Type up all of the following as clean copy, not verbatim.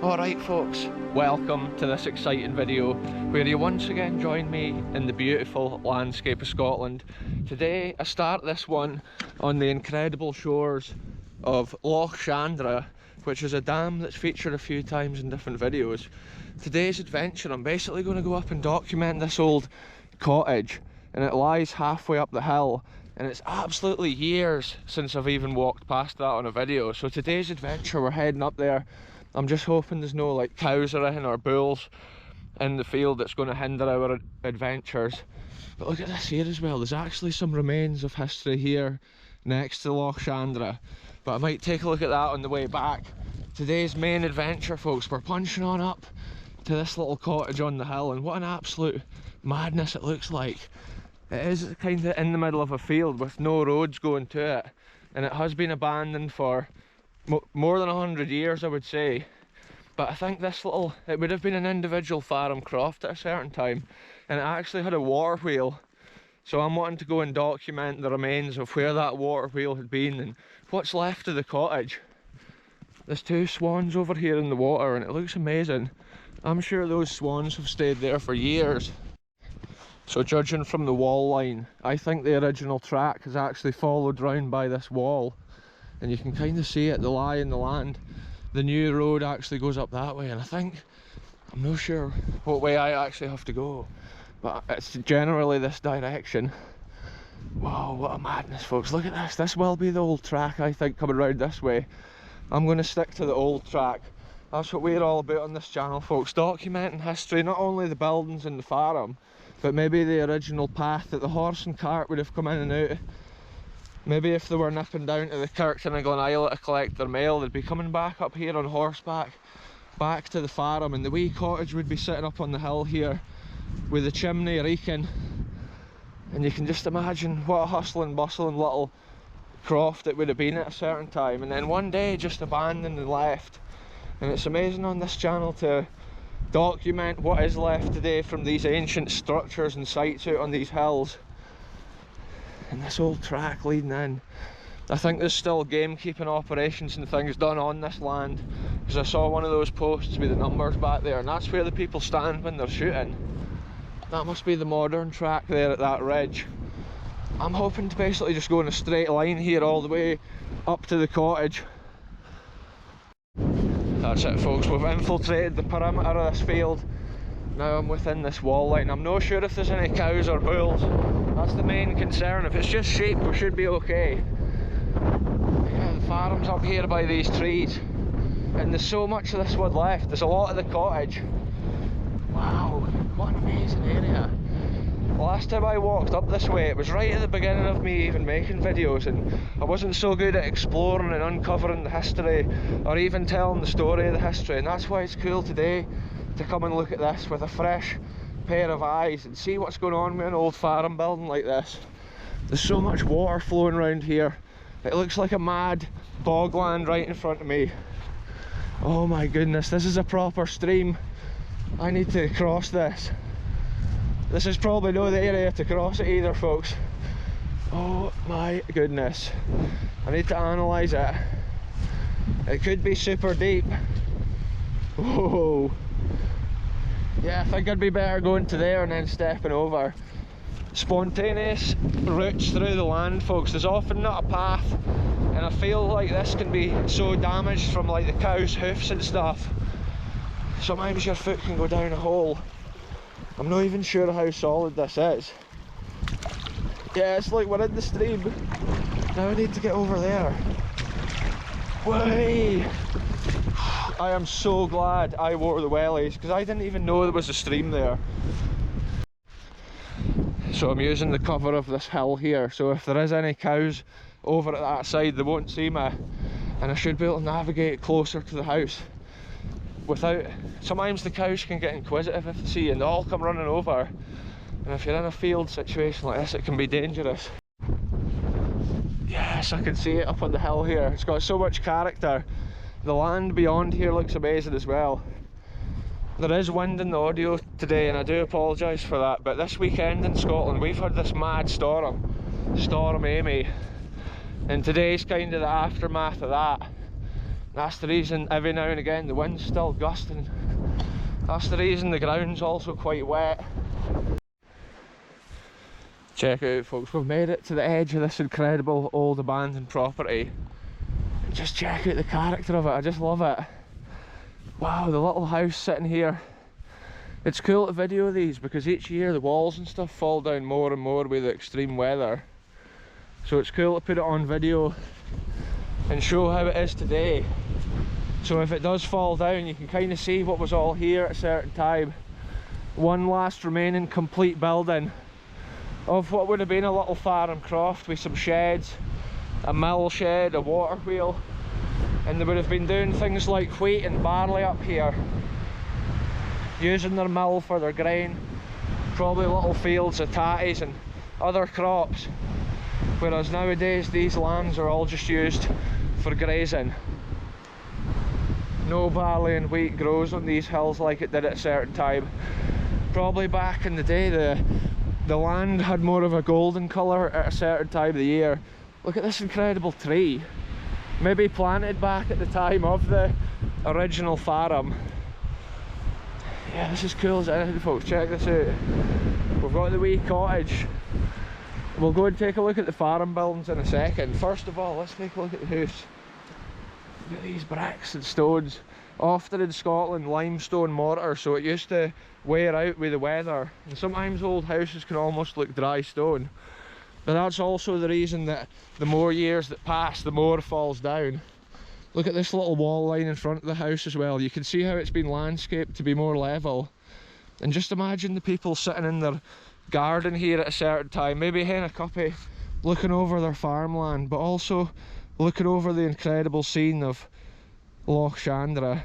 Alright folks, welcome to this exciting video where you once again join me in the beautiful landscape of Scotland. Today I start this one on the incredible shores of Loch Chandra, which is a dam that's featured a few times in different videos. Today's adventure, I'm basically going to go up and document this old cottage, and it lies halfway up the hill, and it's absolutely years since I've even walked past that on a video. So today's adventure, we're heading up there. I'm just hoping there's no like cows or anything or bulls in the field that's going to hinder our adventures. But look at this here as well, there's actually some remains of history here next to Loch Chandra, but I might take a look at that on the way back. Today's main adventure folks, we're punching on up to this little cottage on the hill, and what an absolute madness it looks like. It is kind of in the middle of a field with no roads going to it, and it has been abandoned for more than 100 years, I would say. But I think this little, it would have been an individual farm Croft at a certain time, and it actually had a water wheel. So I'm wanting to go and document the remains of where that water wheel had been and what's left of the cottage. There's two swans over here in the water and it looks amazing. I'm sure those swans have stayed there for years. So judging from the wall line, I think the original track has actually followed round by this wall. And you can kind of see it, the lie in the land. The new road actually goes up that way, and I think, I'm not sure what way I actually have to go, but it's generally this direction. Wow, what a madness folks, look at this. This will be the old track, I think, coming round this way. I'm going to stick to the old track. That's what we're all about on this channel folks, documenting history, not only the buildings and the farm, but maybe the original path that the horse and cart would have come in and out. Maybe if they were nipping down to the Kirkton and Glen Islet to collect their mail, they'd be coming back up here on horseback, back to the farm, and the wee cottage would be sitting up on the hill here with the chimney reeking. And you can just imagine what a hustling, bustling little croft it would have been at a certain time, and then one day just abandoned and left. And it's amazing on this channel to document what is left today from these ancient structures and sites out on these hills. And this old track leading in, I think there's still gamekeeping operations and things done on this land, because I saw one of those posts with the numbers back there, and that's where the people stand when they're shooting. That must be the modern track there at that ridge. I'm hoping to basically just go in a straight line here all the way up to the cottage. That's it folks, we've infiltrated the perimeter of this field. Now I'm within this wall line. I'm not sure if there's any cows or bulls. That's the main concern. If it's just sheep, we should be okay. Yeah, the farm's up here by these trees, and there's so much of this wood left. There's a lot of the cottage. Wow, what an amazing area. The last time I walked up this way, it was right at the beginning of me even making videos, and I wasn't so good at exploring and uncovering the history or even telling the story of the history, and that's why it's cool today to come and look at this with a fresh pair of eyes and see what's going on with an old farm building like this. There's so much water flowing around here. It looks like a mad bogland right in front of me. Oh my goodness, this is a proper stream. I need to cross this. This is probably not the area to cross it either folks. Oh my goodness, I need to analyse it. It could be super deep. Whoa. Yeah, I think I'd be better going to there and then stepping over. Spontaneous routes through the land folks, there's often not a path, and I feel like this can be so damaged from like the cow's hoofs and stuff. Sometimes your foot can go down a hole. I'm not even sure how solid this is. Yeah, it's like we're in the stream. Now I need to get over there. Way! I am so glad I wore the wellies, because I didn't even know there was a stream there. So I'm using the cover of this hill here, so if there is any cows over at that side, they won't see me, and I should be able to navigate closer to the house without... Sometimes the cows can get inquisitive if they see you and they all come running over, and if you're in a field situation like this, it can be dangerous. Yes, I can see it up on the hill here. It's got so much character. The land beyond here looks amazing as well. There is wind in the audio today, and I do apologise for that, but this weekend in Scotland we've had this mad storm, Storm Amy, and today's kind of the aftermath of that. That's the reason every now and again the wind's still gusting. That's the reason the ground's also quite wet. Check it out, folks, we've made it to the edge of this incredible old abandoned property. Just check out the character of it, I just love it. Wow, the little house sitting here. It's cool to video these because each year the walls and stuff fall down more and more with the extreme weather. So it's cool to put it on video and show how it is today. So if it does fall down, you can kind of see what was all here at a certain time. One last remaining complete building of what would have been a little farm croft with some sheds, a mill shed, a water wheel, and they would have been doing things like wheat and barley up here, using their mill for their grain, probably little fields of tatties and other crops, whereas nowadays these lands are all just used for grazing. No barley and wheat grows on these hills like it did at a certain time. Probably back in the day the land had more of a golden colour at a certain time of the year. Look at this incredible tree, maybe planted back at the time of the original farm. Yeah, this is cool as anything, folks. Check this out. We've got the wee cottage. We'll go and take a look at the farm buildings in a second. First of all, let's take a look at the house. Look at these bricks and stones. Often in Scotland, limestone mortar, so it used to wear out with the weather. And sometimes old houses can almost look dry stone. But that's also the reason that the more years that pass, the more falls down. Look at this little wall line in front of the house as well. You can see how it's been landscaped to be more level. And just imagine the people sitting in their garden here at a certain time, maybe having a cuppa, looking over their farmland, but also looking over the incredible scene of Loch Chandra,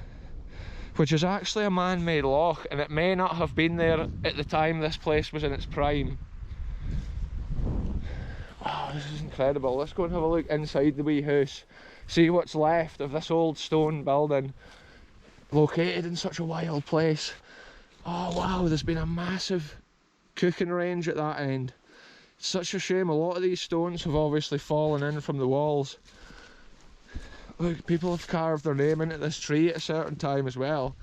which is actually a man-made loch, and it may not have been there at the time this place was in its prime. Wow, this is incredible. Let's go and have a look inside the wee house, see what's left of this old stone building located in such a wild place. Oh wow, there's been a massive cooking range at that end. It's such a shame. A lot of these stones have obviously fallen in from the walls. Look, people have carved their name into this tree at a certain time as well.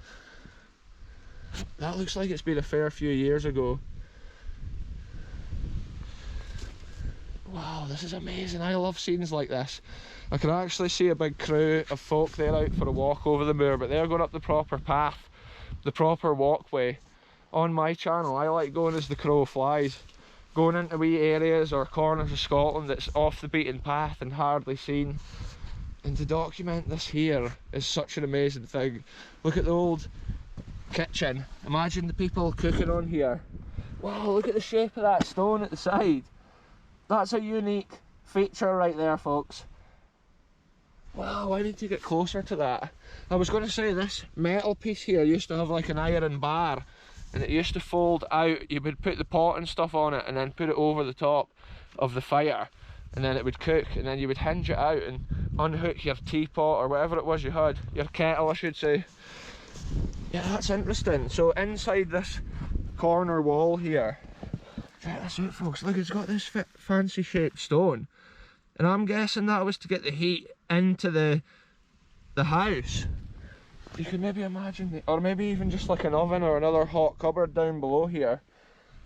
That looks like it's been a fair few years ago. Wow, this is amazing. I love scenes like this. I can actually see a big crew of folk there out for a walk over the moor, but they're going up the proper path, the proper walkway. On my channel, I like going as the crow flies, going into wee areas or corners of Scotland that's off the beaten path and hardly seen. And to document this here is such an amazing thing. Look at the old kitchen. Imagine the people cooking on here. Wow, look at the shape of that stone at the side. That's a unique feature right there, folks. Wow, I need to get closer to that. I was going to say this metal piece here used to have like an iron bar, and it used to fold out. You would put the pot and stuff on it and then put it over the top of the fire, and then it would cook, and then you would hinge it out and unhook your teapot or whatever it was you had, your kettle I should say. Yeah, that's interesting. So inside this corner wall here, check this out, folks. Look, it's got this fancy shaped stone, and I'm guessing that was to get the heat into the house. You can maybe imagine, or maybe even just like an oven or another hot cupboard down below here.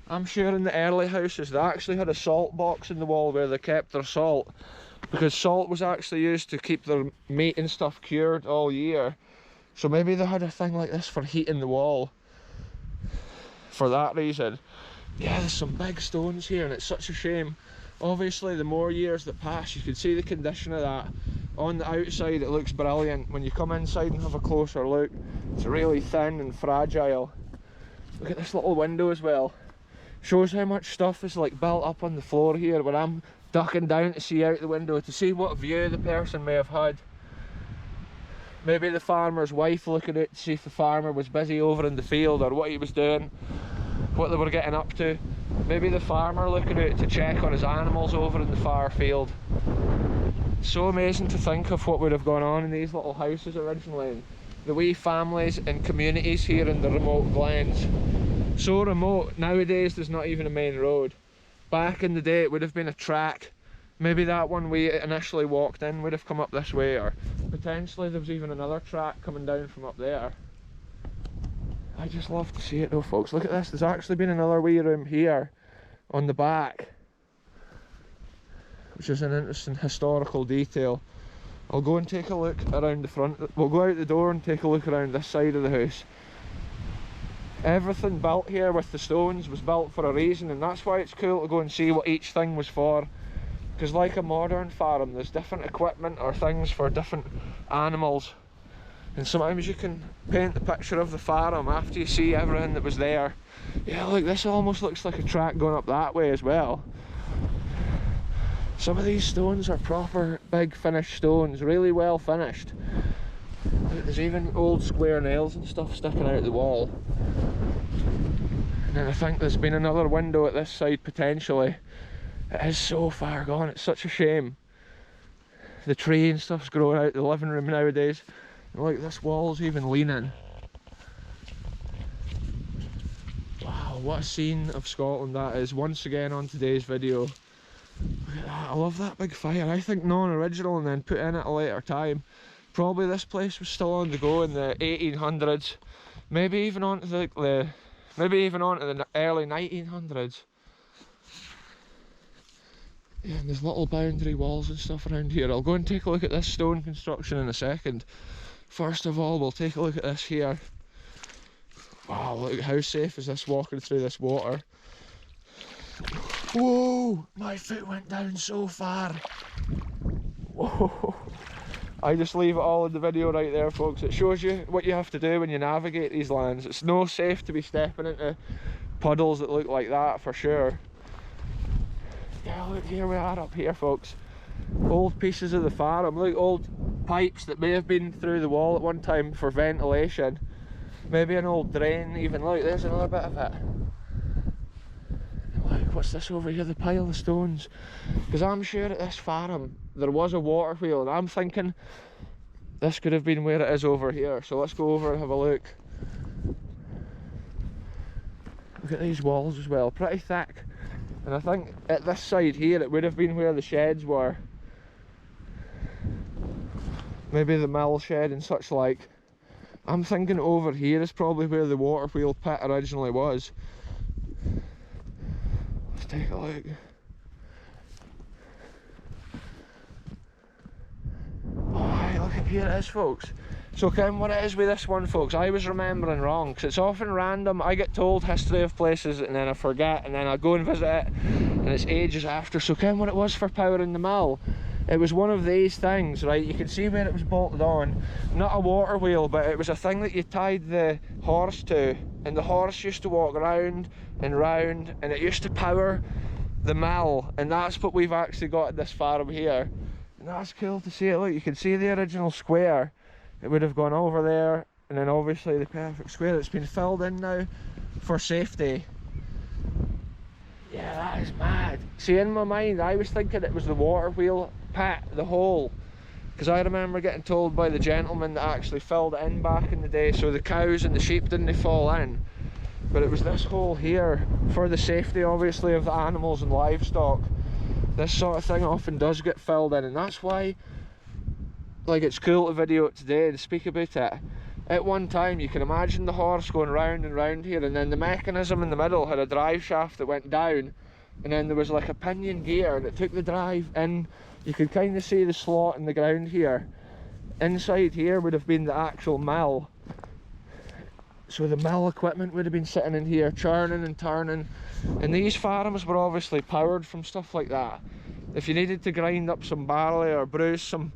I'm sure in the early houses they actually had a salt box in the wall where they kept their salt, because salt was actually used to keep their meat and stuff cured all year. So maybe they had a thing like this for heating the wall for that reason. Yeah, there's some big stones here, and it's such a shame. Obviously the more years that pass, you can see the condition of that. On the outside it looks brilliant. When you come inside and have a closer look, it's really thin and fragile. Look at this little window as well. Shows how much stuff is like built up on the floor here when I'm ducking down to see out the window to see what view the person may have had. Maybe the farmer's wife looking out to see if the farmer was busy over in the field or what he was doing, what they were getting up to. Maybe the farmer looking out to check on his animals over in the far field. It's so amazing to think of what would have gone on in these little houses originally. The wee families and communities here in the remote glens. So remote, nowadays there's not even a main road. Back in the day it would have been a track. Maybe that one we initially walked in would have come up this way, or potentially there was even another track coming down from up there. I just love to see it though, folks. Look at this, there's actually been another wee room here on the back, which is an interesting historical detail. I'll go and take a look around the front. We'll go out the door and take a look around this side of the house. Everything built here with the stones was built for a reason, and that's why it's cool to go and see what each thing was for. Because like a modern farm, there's different equipment or things for different animals, and sometimes you can paint the picture of the farm after you see everything that was there. Yeah, look, this almost looks like a track going up that way as well. Some of these stones are proper big finished stones, really well finished. Look, there's even old square nails and stuff sticking out the wall. And then I think there's been another window at this side potentially. It is so far gone, it's such a shame. The tree and stuff's growing out the living room nowadays. And look, this wall's even leaning. Wow, what a scene of Scotland that is once again on today's video. Look at that, I love that big fire. I think non-original and then put in at a later time. Probably this place was still on the go in the 1800s, maybe even onto the early 1900s. Yeah, and there's little boundary walls and stuff around here. I'll go and take a look at this stone construction in a second. First of all, we'll take a look at this here. Wow, look, how safe is this walking through this water? Whoa, my foot went down so far. Whoa. I just leave it all in the video right there, folks. It shows you what you have to do when you navigate these lands. It's no safe to be stepping into puddles that look like that, for sure. Yeah, look, here we are up here, folks. Old pieces of the farm. Look, old pipes that may have been through the wall at one time for ventilation. Maybe an old drain even. Look, there's another bit of it. Look, what's this over here? The pile of stones. Because I'm sure at this farm there was a water wheel, and I'm thinking this could have been where it is over here. So let's go over and have a look. Look at these walls as well, pretty thick. And I think at this side here it would have been where the sheds were. Maybe the mill shed and such like. I'm thinking over here is probably where the water wheel pit originally was. Let's take a look. Oh, look at here it is, folks. So Kim, what it is with this one, folks, I was remembering wrong, because it's often random. I get told history of places and then I forget, and then I go and visit it and it's ages after. So Kim, what it was for powering the mill, it was one of these things, right? You can see where it was bolted on. Not a water wheel, but it was a thing that you tied the horse to, and the horse used to walk round and round, and it used to power the mill. And that's what we've actually got at this farm here. And that's cool to see it. Look, you can see the original square. It would have gone over there, and then obviously the perfect square. It's been filled in now for safety. Yeah, that is mad. See, in my mind I was thinking it was the water wheel pit, the hole, because I remember getting told by the gentleman that actually filled it in back in the day so the cows and the sheep didn't fall in. But it was this hole here for the safety obviously of the animals and livestock. This sort of thing often does get filled in, and that's why, like, it's cool to video it today and speak about it. At one time you can imagine the horse going round and round here, and then the mechanism in the middle had a drive shaft that went down, and then there was like a pinion gear and it took the drive in. You could kind of see the slot in the ground here. Inside here would have been the actual mill, so the mill equipment would have been sitting in here churning and turning, and these farms were obviously powered from stuff like that. If you needed to grind up some barley or bruise some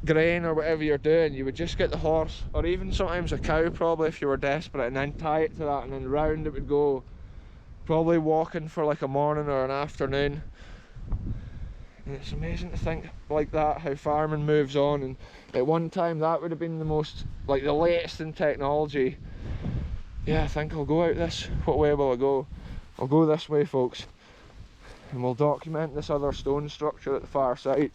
grain or whatever you're doing, you would just get the horse, or even sometimes a cow probably if you were desperate, and then tie it to that, and then round it would go, probably walking for like a morning or an afternoon. And it's amazing to think like that, how farming moves on. And at one time that would have been the most, like, the latest in technology. Yeah, I think I'll go out this. What way will I go? I'll go this way, folks, and we'll document this other stone structure at the far side.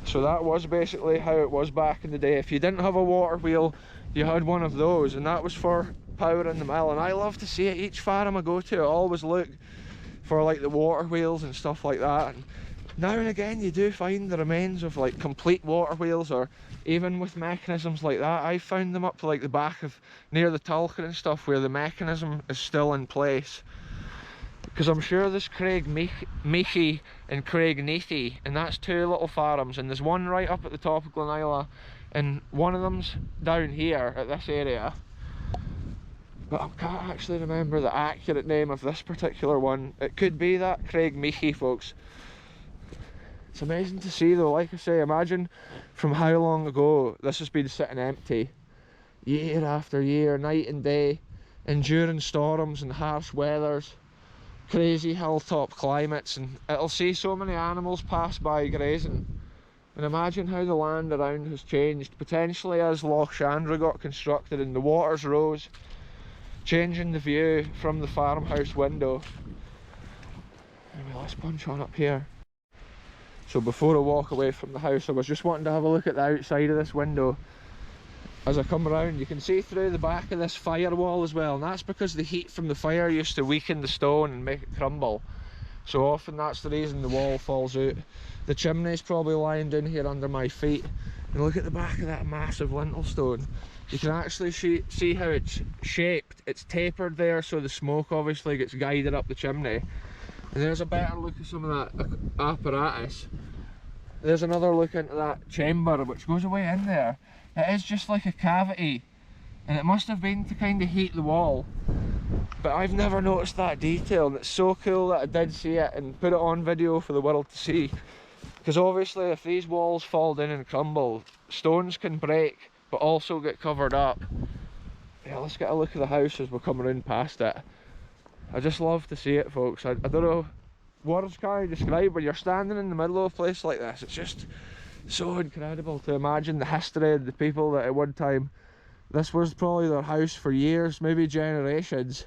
So that was basically how it was back in the day. If you didn't have a water wheel, you had one of those, and that was for powering the mill. And I love to see it. Each farm I go to, I always look for like the water wheels and stuff like that. And Now and again you do find the remains of like complete water wheels, or even with mechanisms like that. I found them up to like the back of near the Tulkin and stuff, where the mechanism is still in place. Because I'm sure there's Craig Meachy and Craig Neathy, and that's two little farms, and there's one right up at the top of Glenila, and one of them's down here at this area. But I can't actually remember the accurate name of this particular one. It could be that Craig Meachy, folks. It's amazing to see though, like I say, imagine from how long ago this has been sitting empty. Year after year, night and day, enduring storms and harsh weathers, crazy hilltop climates, and it'll see so many animals pass by grazing. And imagine how the land around has changed, potentially as Loch Chandra got constructed and the waters rose, changing the view from the farmhouse window. Anyway, let's punch on up here. So before I walk away from the house, I was just wanting to have a look at the outside of this window. As I come around, you can see through the back of this firewall as well, and that's because the heat from the fire used to weaken the stone and make it crumble. So often that's the reason the wall falls out. The chimney's probably lying down here under my feet, and look at the back of that massive lintel stone. You can actually see how it's shaped. It's tapered there, so the smoke obviously gets guided up the chimney. And there's a better look at some of that apparatus. There's another look into that chamber which goes away in there. It is just like a cavity, and it must have been to kind of heat the wall. But I've never noticed that detail, and it's so cool that I did see it and put it on video for the world to see. Because obviously if these walls fall down and crumble, stones can break but also get covered up. Yeah, let's get a look at the house as we come around past it. I just love to see it, folks. I don't know, words can't describe when you're standing in the middle of a place like this. It's just so incredible to imagine the history of the people that at one time, this was probably their house for years, maybe generations.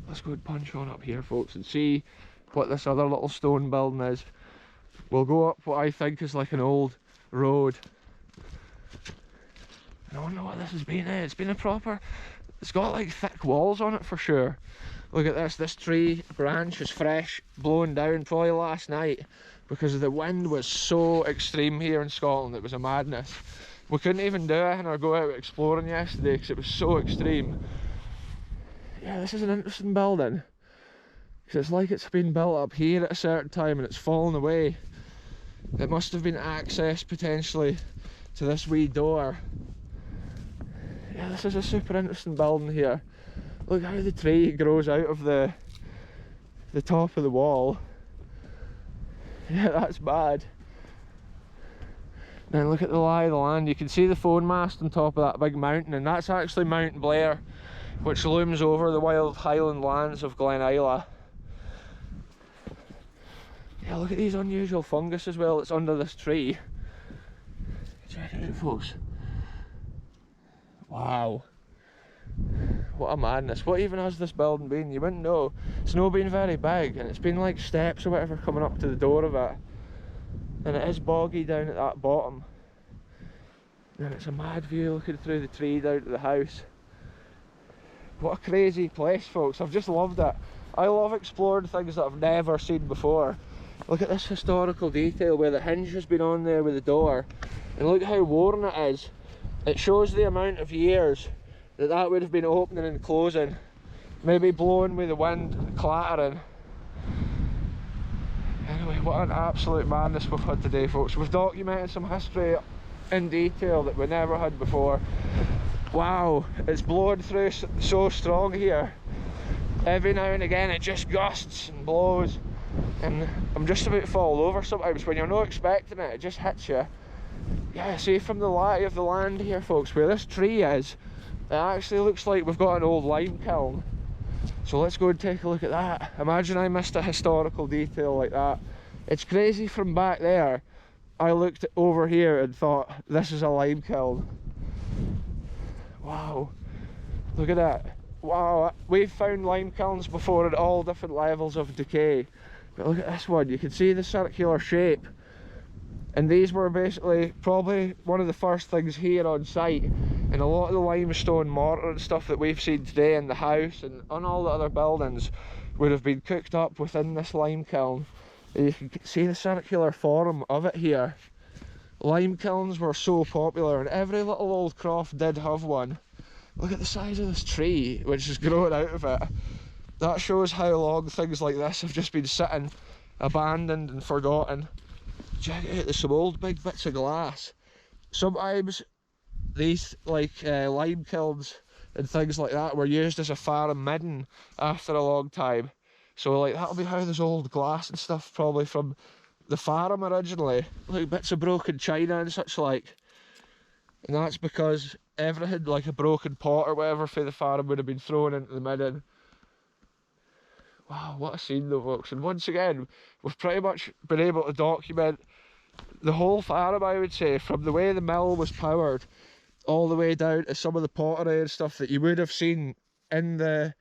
Let's go and punch on up here, folks, and see what this other little stone building is. We'll go up what I think is like an old road. I don't know what this has been. It's been a proper, it's got like thick walls on it for sure. Look at this tree branch is fresh, blown down probably last night, because the wind was so extreme here in Scotland. It was a madness. We couldn't even do anything or go out exploring yesterday because it was so extreme. Yeah, this is an interesting building, because it's like it's been built up here at a certain time and it's fallen away. It must have been access potentially to this wee door. Yeah, this is a super interesting building here. Look how the tree grows out of the top of the wall. Yeah, that's bad. Then look at the lie of the land. You can see the phone mast on top of that big mountain, and that's actually Mount Blair, which looms over the wild Highland lands of Glenila. Yeah, look at these unusual fungus as well that's under this tree. Check it out, folks. Wow. What a madness. What even has this building been? You wouldn't know. It's not been very big, and it's been like steps or whatever coming up to the door of it. And it is boggy down at that bottom. And it's a mad view looking through the tree down to the house. What a crazy place, folks. I've just loved it. I love exploring things that I've never seen before. Look at this historical detail where the hinge has been on there with the door. And look how worn it is. It shows the amount of years that would have been opening and closing. Maybe blowing with the wind, clattering. Anyway, what an absolute madness we've had today, folks. We've documented some history in detail that we never had before. Wow, it's blowing through so strong here. Every now and again it just gusts and blows, and I'm just about to fall over sometimes. When you're not expecting it, it just hits you. Yeah, see from the lie of the land here, folks, where this tree is, it actually looks like we've got an old lime kiln. So let's go and take a look at that. Imagine I missed a historical detail like that. It's crazy from back there. I looked over here and thought, this is a lime kiln. Wow, look at that. Wow, we've found lime kilns before at all different levels of decay. But look at this one, you can see the circular shape. And these were basically probably one of the first things here on site. And a lot of the limestone mortar and stuff that we've seen today in the house and on all the other buildings would have been cooked up within this lime kiln. And you can see the circular form of it here. Lime kilns were so popular, and every little old croft did have one. Look at the size of this tree which is growing out of it. That shows how long things like this have just been sitting abandoned and forgotten. Check it out, there's some old big bits of glass. Sometimes these lime kilns and things like that were used as a farm midden after a long time. So like that'll be how there's old glass and stuff probably from the farm originally. Like bits of broken china and such like. And that's because everything like a broken pot or whatever for the farm would have been thrown into the midden. Wow, what a scene though, folks. And once again, we've pretty much been able to document the whole farm, I would say, from the way the mill was powered all the way down to some of the pottery and stuff that you would have seen in the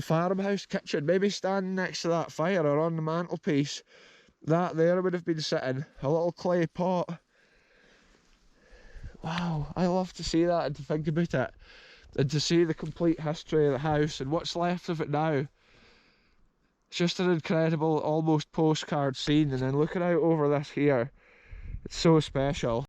farmhouse kitchen, maybe standing next to that fire or on the mantelpiece. That there would have been sitting, a little clay pot. Wow, I love to see that and to think about it, and to see the complete history of the house and what's left of it now. It's just an incredible, almost postcard scene. And then looking out over this here, it's so special.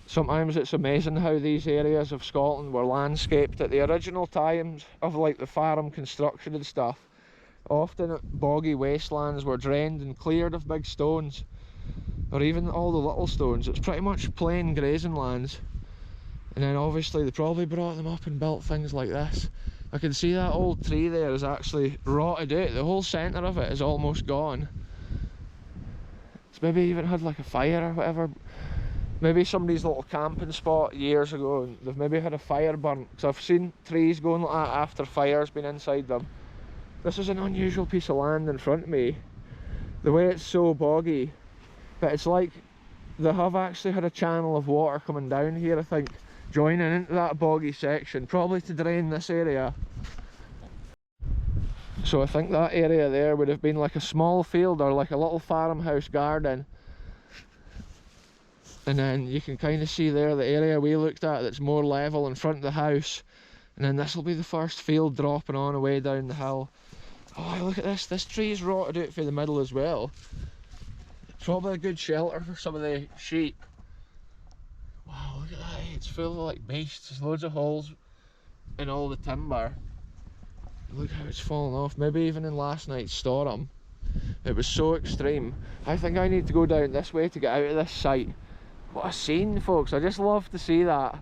Sometimes it's amazing how these areas of Scotland were landscaped at the original times of like the farm construction and stuff. Often boggy wastelands were drained and cleared of big stones, or even all the little stones. It's pretty much plain grazing lands. And then obviously they probably brought them up and built things like this. I can see that old tree there is actually rotted out. The whole centre of it is almost gone. It's maybe even had like a fire or whatever. Maybe somebody's little camping spot years ago and they've maybe had a fire burnt. Because I've seen trees going like that after fire's been inside them. This is an unusual piece of land in front of me. The way it's so boggy. But it's like they have actually had a channel of water coming down here, I think, joining into that boggy section, probably to drain this area. So I think that area there would have been like a small field or like a little farmhouse garden. And then you can kind of see there the area we looked at that's more level in front of the house. And then this will be the first field dropping on away down the hill. Oh, look at this. This tree's rotted out for the middle as well. Probably a good shelter for some of the sheep. Wow, look at that. It's full of like beasts. There's loads of holes in all the timber. Look how it's fallen off. Maybe even in last night's storm. It was so extreme. I think I need to go down this way to get out of this site. What a scene, folks. I just love to see that.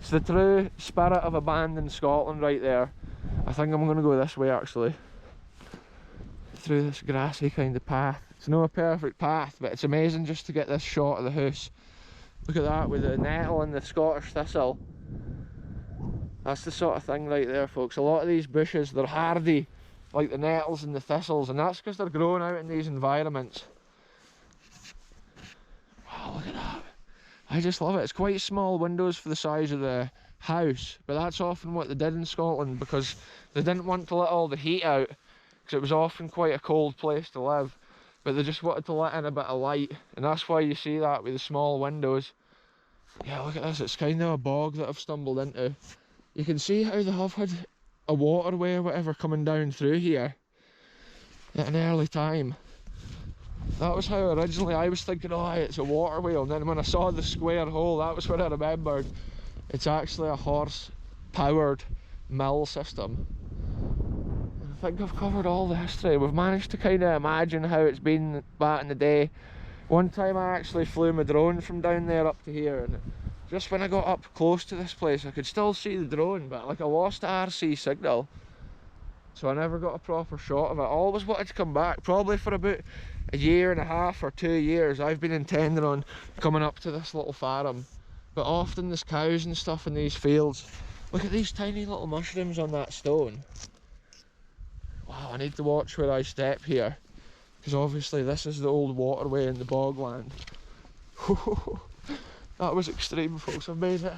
It's the true spirit of abandoned Scotland right there. I think I'm going to go this way actually. Through this grassy kind of path. It's not a perfect path, but it's amazing just to get this shot of the house. Look at that with the nettle and the Scottish thistle. That's the sort of thing right there, folks. A lot of these bushes, they're hardy, like the nettles and the thistles, and that's because they're growing out in these environments. Wow, look at that. I just love it. It's quite small windows for the size of the house, but that's often what they did in Scotland because they didn't want to let all the heat out, because it was often quite a cold place to live. But they just wanted to let in a bit of light, and that's why you see that with the small windows. Yeah, look at this, it's kind of a bog that I've stumbled into. You can see how they have had a waterway or whatever coming down through here at an early time. That was how originally I was thinking, oh, it's a waterway, and then when I saw the square hole, that was when I remembered it's actually a horse-powered mill system. I think I've covered all the history. We've managed to kind of imagine how it's been back in the day. One time I actually flew my drone from down there up to here, and just when I got up close to this place I could still see the drone, but like I lost the RC signal, so I never got a proper shot of it. I always wanted to come back, probably for about a year and a half or 2 years. I've been intending on coming up to this little farm, but often there's cows and stuff in these fields. Look at these tiny little mushrooms on that stone. Wow, I need to watch where I step here, because obviously this is the old waterway in the bogland. That was extreme, folks. I've made it.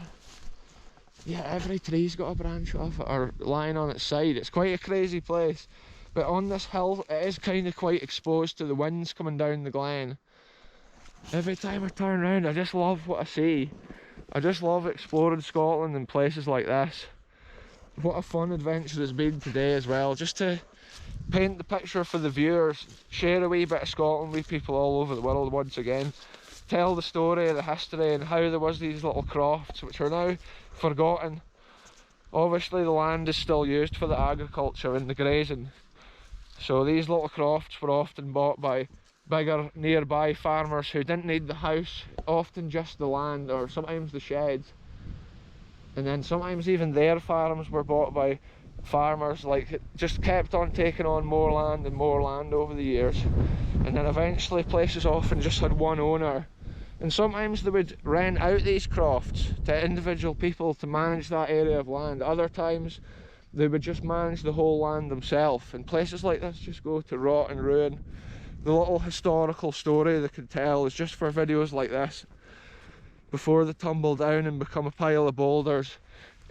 Yeah, every tree's got a branch off it or lying on its side. It's quite a crazy place, but on this hill it is kind of quite exposed to the winds coming down the glen. Every time I turn around I just love what I see. I just love exploring Scotland and places like this. What a fun adventure it's been today as well, just to paint the picture for the viewers, share a wee bit of Scotland with people all over the world once again, tell the story, the history, and how there was these little crofts which are now forgotten. Obviously the land is still used for the agriculture and the grazing, so these little crofts were often bought by bigger nearby farmers who didn't need the house, often just the land or sometimes the sheds. And then sometimes even their farms were bought by farmers, like it just kept on taking on more land and more land over the years. And then eventually places often just had one owner. And sometimes they would rent out these crofts to individual people to manage that area of land. Other times they would just manage the whole land themselves. And places like this just go to rot and ruin. The little historical story they could tell is just for videos like this, before they tumble down and become a pile of boulders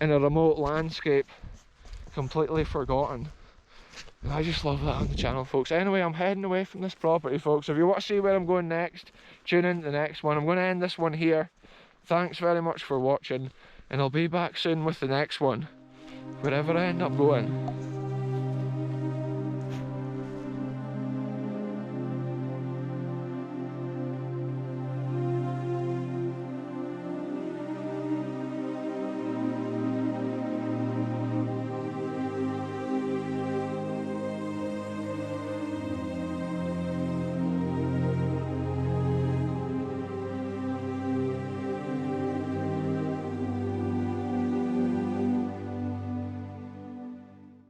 in a remote landscape, completely forgotten. And I just love that on the channel, folks. Anyway, I'm heading away from this property, folks. If you want to see where I'm going next, tune in to the next one. I'm going to end this one here. Thanks very much for watching, and I'll be back soon with the next one, wherever I end up going.